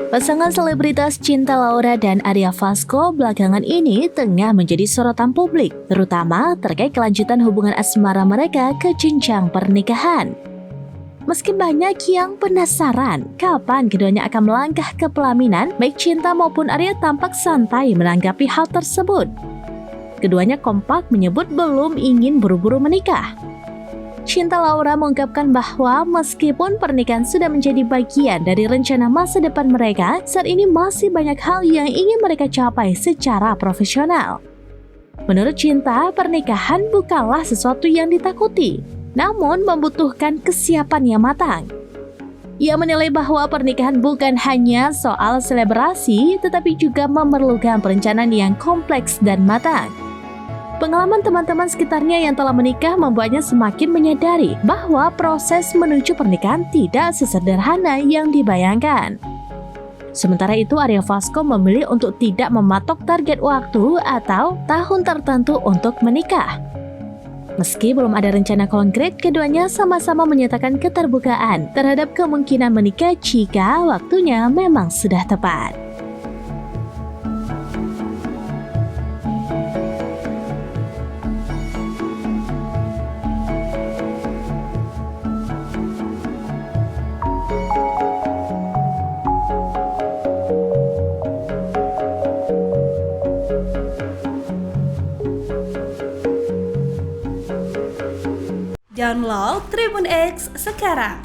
Pasangan selebritas Cinta Laura dan Arya Fasco belakangan ini tengah menjadi sorotan publik, terutama terkait kelanjutan hubungan asmara mereka ke jenjang pernikahan. Meski banyak yang penasaran kapan keduanya akan melangkah ke pelaminan, baik Cinta maupun Arya tampak santai menanggapi hal tersebut. Keduanya kompak menyebut belum ingin buru-buru menikah. Cinta Laura mengungkapkan bahwa meskipun pernikahan sudah menjadi bagian dari rencana masa depan mereka, saat ini masih banyak hal yang ingin mereka capai secara profesional. Menurut Cinta, pernikahan bukanlah sesuatu yang ditakuti, namun membutuhkan kesiapan yang matang. Ia menilai bahwa pernikahan bukan hanya soal selebrasi, tetapi juga memerlukan perencanaan yang kompleks dan matang. Pengalaman teman-teman sekitarnya yang telah menikah membuatnya semakin menyadari bahwa proses menuju pernikahan tidak sesederhana yang dibayangkan. Sementara itu, Arya Fasco memilih untuk tidak mematok target waktu atau tahun tertentu untuk menikah. Meski belum ada rencana konkret, keduanya sama-sama menyatakan keterbukaan terhadap kemungkinan menikah jika waktunya memang sudah tepat. Download Tribun X sekarang,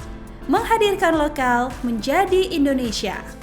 menghadirkan lokal menjadi Indonesia.